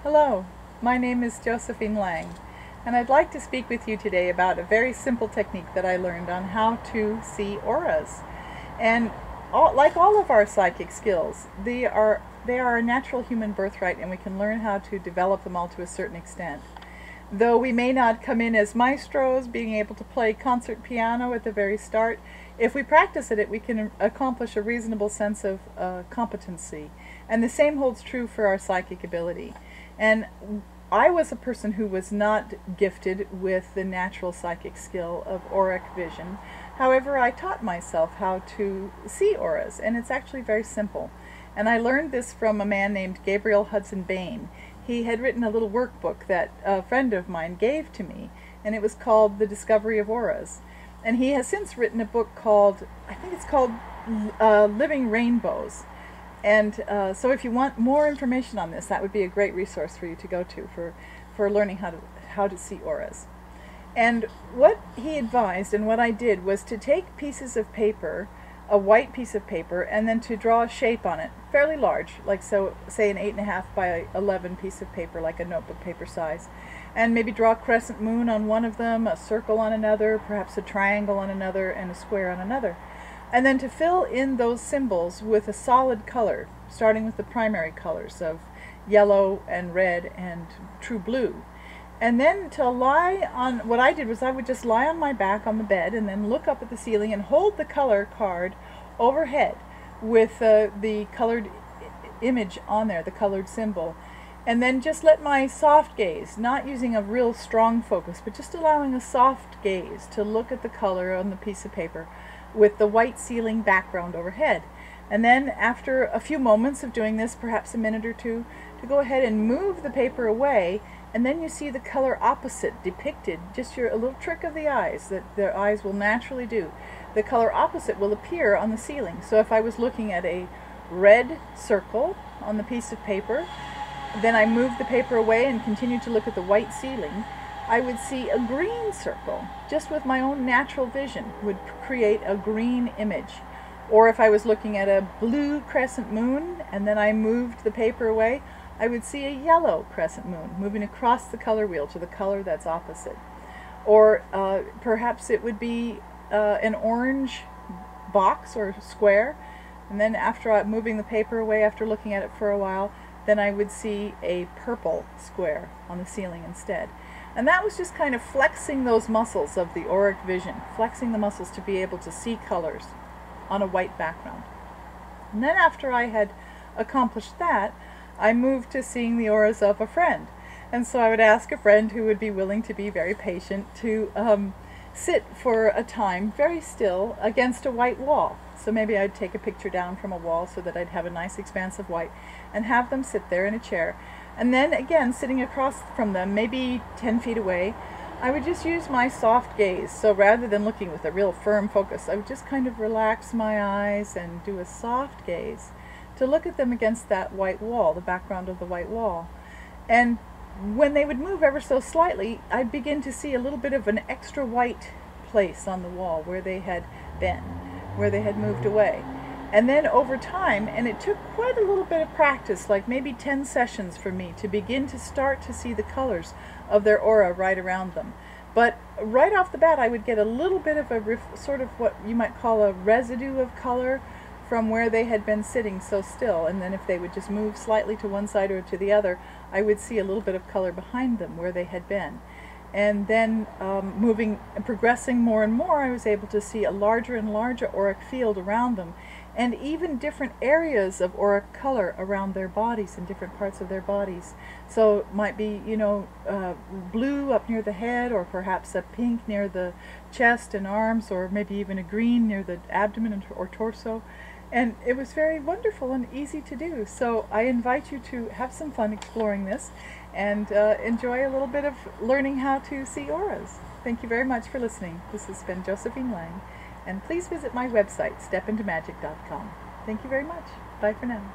Hello, my name is Josephine Lang, and I'd like to speak with you today about a very simple technique that I learned on how to see auras. And like all of our psychic skills, they are a natural human birthright, and we can learn how to develop them all to a certain extent. Though we may not come in as maestros, being able to play concert piano at the very start, if we practice at it, we can accomplish a reasonable sense of competency. And the same holds true for our psychic ability. And I was a person who was not gifted with the natural psychic skill of auric vision. However, I taught myself how to see auras, and it's actually very simple. And I learned this from a man named Gabriel Hudson Bain. He had written a little workbook that a friend of mine gave to me, and it was called The Discovery of Auras. And he has since written a book called, I think it's called Living Rainbows. And so if you want more information on this, that would be a great resource for you to go to for learning how to see auras. And what he advised and what I did was to take pieces of paper, a white piece of paper, and then to draw a shape on it, fairly large, like so, say an 8.5 by 11 piece of paper, like a notebook paper size, and maybe draw a crescent moon on one of them, a circle on another, perhaps a triangle on another, and a square on another. And then to fill in those symbols with a solid color, starting with the primary colors of yellow and red and true blue. And then to lie on, what I did was I would just lie on my back on the bed and then look up at the ceiling and hold the color card overhead with the colored image on there, the colored symbol. And then just let my soft gaze, not using a real strong focus, but just allowing a soft gaze to look at the color on the piece of paper with the white ceiling background overhead. And then after a few moments of doing this, perhaps a minute or two, to go ahead and move the paper away, and then you see the color opposite depicted, just a little trick of the eyes that the eyes will naturally do. The color opposite will appear on the ceiling. So if I was looking at a red circle on the piece of paper, then I moved the paper away and continued to look at the white ceiling, I would see a green circle, just with my own natural vision, would create a green image. Or if I was looking at a blue crescent moon and then I moved the paper away, I would see a yellow crescent moon moving across the color wheel to the color that's opposite. Or perhaps it would be an orange box or square, and then after moving the paper away, after looking at it for a while, then I would see a purple square on the ceiling instead. And that was just kind of flexing those muscles of the auric vision, flexing the muscles to be able to see colors on a white background. And then after I had accomplished that, I moved to seeing the auras of a friend. And so I would ask a friend who would be willing to be very patient to sit for a time very still against a white wall. So maybe I'd take a picture down from a wall so that I'd have a nice expanse of white and have them sit there in a chair. And then again, sitting across from them, maybe 10 feet away, I would just use my soft gaze. So rather than looking with a real firm focus, I would just kind of relax my eyes and do a soft gaze to look at them against that white wall, the background of the white wall. And when they would move ever so slightly, I'd begin to see a little bit of an extra white place on the wall where they had been, where they had moved away. And then over time, and it took quite a little bit of practice, like maybe 10 sessions for me to begin to start to see the colors of their aura right around them. But right off the bat, I would get a little bit of a sort of what you might call a residue of color from where they had been sitting so still. And then if they would just move slightly to one side or to the other, I would see a little bit of color behind them where they had been. And then moving and progressing more and more, I was able to see a larger and larger auric field around them, and even different areas of auric color around their bodies and different parts of their bodies. So it might be, you know, blue up near the head, or perhaps a pink near the chest and arms, or maybe even a green near the abdomen or torso. And it was very wonderful and easy to do. So I invite you to have some fun exploring this and enjoy a little bit of learning how to see auras. Thank you very much for listening. This has been Josephine Lang, and please visit my website, stepintomagic.com. Thank you very much. Bye for now.